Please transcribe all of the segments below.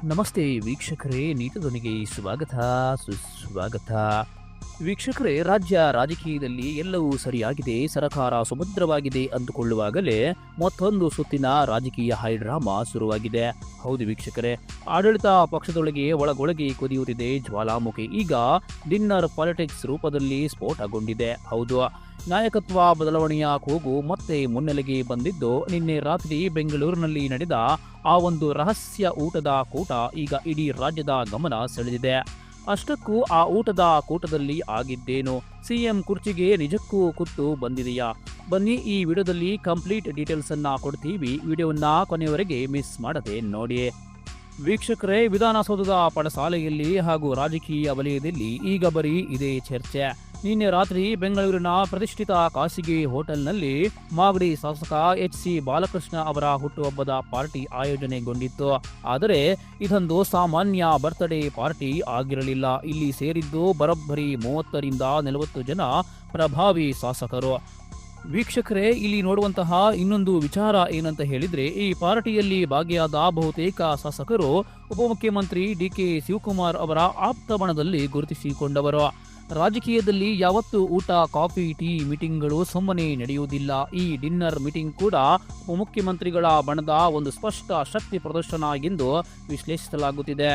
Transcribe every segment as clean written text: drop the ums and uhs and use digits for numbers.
ನಮಸ್ತೆ ವೀಕ್ಷಕರೇ, ನೀತಧ್ವನಿಗೆ ಸ್ವಾಗತ ಸುಸ್ವಾಗತ. ವೀಕ್ಷಕರೇ, ರಾಜ್ಯ ರಾಜಕೀಯದಲ್ಲಿ ಎಲ್ಲವೂ ಸರಿಯಾಗಿದೆ, ಸರಕಾರ ಸುಭದ್ರವಾಗಿದೆ ಅಂದುಕೊಳ್ಳುವಾಗಲೇ ಮತ್ತೊಂದು ಸುತ್ತಿನ ರಾಜಕೀಯ ಹೈಡ್ರಾಮಾ ಶುರುವಾಗಿದೆ. ಹೌದು ವೀಕ್ಷಕರೇ, ಆಡಳಿತ ಪಕ್ಷದೊಳಗೆ ಒಳಗೊಳಗೆ ಕುದಿಯುತ್ತಿದೆ ಜ್ವಾಲಾಮುಖಿ. ಈಗ ಡಿನ್ನರ್ ಪಾಲಿಟಿಕ್ಸ್ ರೂಪದಲ್ಲಿ ಸ್ಫೋಟಗೊಂಡಿದೆ. ಹೌದು, ನಾಯಕತ್ವ ಬದಲಾವಣೆಯ ಕೂಗು ಮತ್ತೆ ಮುನ್ನೆಲೆಗೆ ಬಂದಿದ್ದು, ನಿನ್ನೆ ರಾತ್ರಿ ಬೆಂಗಳೂರಿನಲ್ಲಿ ನಡೆದ ಆ ಒಂದು ರಹಸ್ಯ ಊಟದ ಕೂಟ ಈಗ ಇಡೀ ರಾಜ್ಯದ ಗಮನ ಸೆಳೆದಿದೆ. ಅಷ್ಟಕ್ಕೂ ಆ ಊಟದ ಕೂಟದಲ್ಲಿ ಆಗಿದ್ದೇನು? ಸಿಎಂ ಕುರ್ಚಿಗೆ ನಿಜಕ್ಕೂ ಕುತ್ತು ಬಂದಿದೆಯಾ? ಬನ್ನಿ, ಈ ವಿಡಿಯೋದಲ್ಲಿ ಕಂಪ್ಲೀಟ್ ಡೀಟೇಲ್ಸ್ ಅನ್ನ ಕೊಡ್ತೀವಿ. ವಿಡಿಯೋವನ್ನ ಕೊನೆಯವರೆಗೆ ಮಿಸ್ ಮಾಡದೆ ನೋಡಿ. ವೀಕ್ಷಕರೇ, ವಿಧಾನಸೌಧದ ಪಡಸಾಲೆಯಲ್ಲಿ ಹಾಗೂ ರಾಜಕೀಯ ವಲಯದಲ್ಲಿ ಈಗ ಬರೀ ಇದೇ ಚರ್ಚೆ. ನಿನ್ನೆ ರಾತ್ರಿ ಬೆಂಗಳೂರಿನ ಪ್ರತಿಷ್ಠಿತ ಖಾಸಗಿ ಹೋಟೆಲ್ನಲ್ಲಿ ಮಾಗಡಿ ಶಾಸಕ ಎಚ್.ಸಿ. ಬಾಲಕೃಷ್ಣ ಅವರ ಹುಟ್ಟುಹಬ್ಬದ ಪಾರ್ಟಿ ಆಯೋಜನೆಗೊಂಡಿತ್ತು. ಆದರೆ ಇದೊಂದು ಸಾಮಾನ್ಯ ಬರ್ತ್ಡೇ ಪಾರ್ಟಿ ಆಗಿರಲಿಲ್ಲ. ಇಲ್ಲಿ ಸೇರಿದ್ದು ಬರೋಬ್ಬರಿ 30ರಿಂದ 40 ಜನ ಪ್ರಭಾವಿ ಶಾಸಕರು. ವೀಕ್ಷಕರೇ, ಇಲ್ಲಿ ನೋಡುವಂತಹ ಇನ್ನೊಂದು ವಿಚಾರ ಏನಂತ ಹೇಳಿದ್ರೆ, ಈ ಪಾರ್ಟಿಯಲ್ಲಿ ಭಾಗಿಯಾದ ಬಹುತೇಕ ಶಾಸಕರು ಉಪಮುಖ್ಯಮಂತ್ರಿ ಡಿ.ಕೆ. ಶಿವಕುಮಾರ್ ಅವರ ಆಪ್ತ ಬಣದಲ್ಲಿ ಗುರುತಿಸಿಕೊಂಡವರು. ರಾಜಕೀಯದಲ್ಲಿ ಯಾವತ್ತೂ ಊಟ, ಕಾಫಿ, ಟೀ ಮೀಟಿಂಗ್ಗಳು ಸುಮ್ಮನೆ ನಡೆಯುವುದಿಲ್ಲ. ಈ ಡಿನ್ನರ್ ಮೀಟಿಂಗ್ ಕೂಡ ಉಪಮುಖ್ಯಮಂತ್ರಿಗಳ ಬಣದ ಒಂದು ಸ್ಪಷ್ಟ ಶಕ್ತಿ ಪ್ರದರ್ಶನ ಎಂದು ವಿಶ್ಲೇಷಿಸಲಾಗುತ್ತಿದೆ.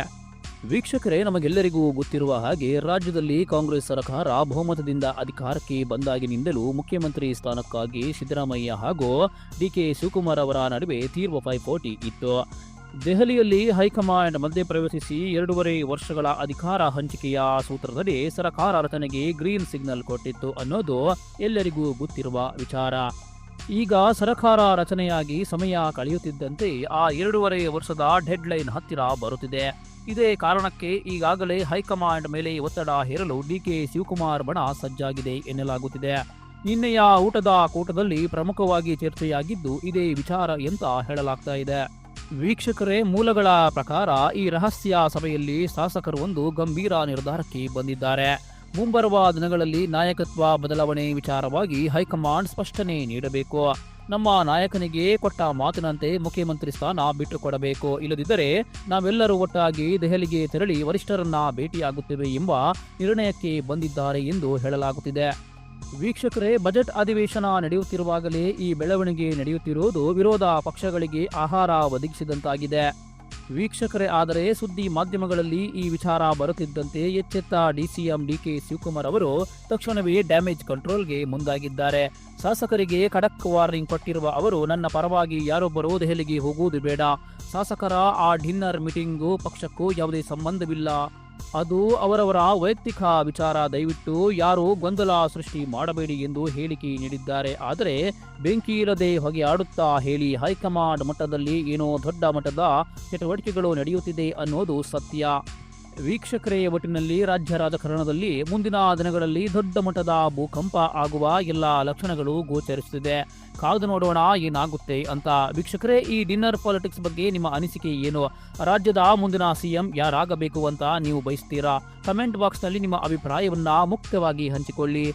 ವೀಕ್ಷಕರೇ, ನಮಗೆಲ್ಲರಿಗೂ ಗೊತ್ತಿರುವ ಹಾಗೆ ರಾಜ್ಯದಲ್ಲಿ ಕಾಂಗ್ರೆಸ್ ಸರ್ಕಾರ ಬಹುಮತದಿಂದ ಅಧಿಕಾರಕ್ಕೆ ಬಂದಾಗಿನಿಂದಲೂ ಮುಖ್ಯಮಂತ್ರಿ ಸ್ಥಾನಕ್ಕಾಗಿ ಸಿದ್ದರಾಮಯ್ಯ ಹಾಗೂ ಡಿ.ಕೆ. ಶಿವಕುಮಾರ್ ಅವರ ನಡುವೆ ತೀವ್ರ ಪೈಪೋಟಿ ಇತ್ತು. ದೆಹಲಿಯಲ್ಲಿ ಹೈಕಮಾಂಡ್ ಮಧ್ಯಪ್ರವೇಶಿಸಿ 2.5 ವರ್ಷಗಳ ಅಧಿಕಾರ ಹಂಚಿಕೆಯ ಸೂತ್ರದಡಿ ಸರ್ಕಾರ ರಚನೆಗೆ ಗ್ರೀನ್ ಸಿಗ್ನಲ್ ಕೊಟ್ಟಿತ್ತು ಅನ್ನೋದು ಎಲ್ಲರಿಗೂ ಗೊತ್ತಿರುವ ವಿಚಾರ. ಈಗ ಸರ್ಕಾರ ರಚನೆಯಾಗಿ ಸಮಯ ಕಳೆಯುತ್ತಿದ್ದಂತೆ ಆ 2.5 ವರ್ಷದ ಡೆಡ್ಲೈನ್ ಹತ್ತಿರ ಬರುತ್ತಿದೆ. ಇದೇ ಕಾರಣಕ್ಕೆ ಈಗಾಗಲೇ ಹೈಕಮಾಂಡ್ ಮೇಲೆ ಒತ್ತಡ ಹೇರಲು ಡಿ.ಕೆ. ಶಿವಕುಮಾರ್ ಬಣ ಸಜ್ಜಾಗಿದೆ ಎನ್ನಲಾಗುತ್ತಿದೆ. ನಿನ್ನೆಯ ಊಟದ ಕೂಟದಲ್ಲಿ ಪ್ರಮುಖವಾಗಿ ಚರ್ಚೆಯಾಗಿದ್ದು ಇದೇ ವಿಚಾರ ಅಂತ ಹೇಳಲಾಗ್ತಾ ಇದೆ. ವೀಕ್ಷಕರೇ, ಮೂಲಗಳ ಪ್ರಕಾರ ಈ ರಹಸ್ಯ ಸಭೆಯಲ್ಲಿ ಶಾಸಕರು ಒಂದು ಗಂಭೀರ ನಿರ್ಧಾರಕ್ಕೆ ಬಂದಿದ್ದಾರೆ. ಮುಂಬರುವ ದಿನಗಳಲ್ಲಿ ನಾಯಕತ್ವ ಬದಲಾವಣೆ ವಿಚಾರವಾಗಿ ಹೈಕಮಾಂಡ್ ಸ್ಪಷ್ಟನೆ ನೀಡಬೇಕು. ನಮ್ಮ ನಾಯಕನಿಗೆ ಕೊಟ್ಟ ಮಾತಿನಂತೆ ಮುಖ್ಯಮಂತ್ರಿ ಸ್ಥಾನ ಬಿಟ್ಟುಕೊಡಬೇಕು, ಇಲ್ಲದಿದ್ದರೆ ನಾವೆಲ್ಲರೂ ಒಟ್ಟಾಗಿ ದೆಹಲಿಗೆ ತೆರಳಿ ವರಿಷ್ಠರನ್ನ ಭೇಟಿಯಾಗುತ್ತೇವೆ ಎಂಬ ನಿರ್ಣಯಕ್ಕೆ ಬಂದಿದ್ದಾರೆ ಎಂದು ಹೇಳಲಾಗುತ್ತಿದೆ. ವೀಕ್ಷಕರೇ, ಬಜೆಟ್ ಅಧಿವೇಶನ ನಡೆಯುತ್ತಿರುವಾಗಲೇ ಈ ಬೆಳವಣಿಗೆ ನಡೆಯುತ್ತಿರುವುದು ವಿರೋಧ ಪಕ್ಷಗಳಿಗೆ ಆಹಾರ ಒದಗಿಸಿದಂತಾಗಿದೆ. ವೀಕ್ಷಕರೇ, ಆದರೆ ಸುದ್ದಿ ಮಾಧ್ಯಮಗಳಲ್ಲಿ ಈ ವಿಚಾರ ಬರುತ್ತಿದ್ದಂತೆ ಎಚ್ಚೆತ್ತ ಡಿಸಿಎಂ ಡಿ.ಕೆ. ಶಿವಕುಮಾರ್ ಅವರು ತಕ್ಷಣವೇ ಡ್ಯಾಮೇಜ್ ಕಂಟ್ರೋಲ್ಗೆ ಮುಂದಾಗಿದ್ದಾರೆ. ಶಾಸಕರಿಗೆ ಖಡಕ್ ವಾರ್ನಿಂಗ್ ಕೊಟ್ಟಿರುವ ಅವರು, ನನ್ನ ಪರವಾಗಿ ಯಾರೊಬ್ಬರೂ ದೆಹಲಿಗೆ ಹೋಗುವುದು ಬೇಡ. ಶಾಸಕರ ಆ ಡಿನ್ನರ್ ಮೀಟಿಂಗು ಪಕ್ಷಕ್ಕೂ ಯಾವುದೇ ಸಂಬಂಧವಿಲ್ಲ. ಅದು ಅವರವರ ವೈಯಕ್ತಿಕ ವಿಚಾರ. ದಯವಿಟ್ಟು ಯಾರು ಗೊಂದಲ ಸೃಷ್ಟಿ ಮಾಡಬೇಡಿ ಎಂದು ಹೇಳಿಕೆ ನೀಡಿದ್ದಾರೆ. ಆದರೆ ಬೆಂಕಿ ಇರದೆ ಹೊಗೆ ಆಡುತ್ತಾ ಹೇಳಿ, ಹೈಕಮಾಂಡ್ ಮಟ್ಟದಲ್ಲಿ ಏನೋ ದೊಡ್ಡ ಮಟ್ಟದ ಚಟುವಟಿಕೆಗಳು ನಡೆಯುತ್ತಿದೆ ಅನ್ನೋದು ಸತ್ಯ. ವೀಕ್ಷಕರೇ, ಒಟ್ಟಿನಲ್ಲಿ ರಾಜ್ಯ ರಾಜಕಾರಣದಲ್ಲಿ ಮುಂದಿನ ದಿನಗಳಲ್ಲಿ ದೊಡ್ಡ ಮಟ್ಟದ ಭೂಕಂಪ ಆಗುವ ಎಲ್ಲ ಲಕ್ಷಣಗಳು ಗೋಚರಿಸುತ್ತಿದೆ. ಕಾದು ನೋಡೋಣ ಏನಾಗುತ್ತೆ ಅಂತ. ವೀಕ್ಷಕರೇ, ಈ ಡಿನ್ನರ್ ಪಾಲಿಟಿಕ್ಸ್ ಬಗ್ಗೆ ನಿಮ್ಮ ಅನಿಸಿಕೆ ಏನು? ರಾಜ್ಯದ ಮುಂದಿನ ಸಿಎಂ ಯಾರಾಗಬೇಕು ಅಂತ ನೀವು ಬಯಸ್ತೀರಾ? ಕಮೆಂಟ್ ಬಾಕ್ಸ್ನಲ್ಲಿ ನಿಮ್ಮ ಅಭಿಪ್ರಾಯವನ್ನ ಮುಕ್ತವಾಗಿ ಹಂಚಿಕೊಳ್ಳಿ.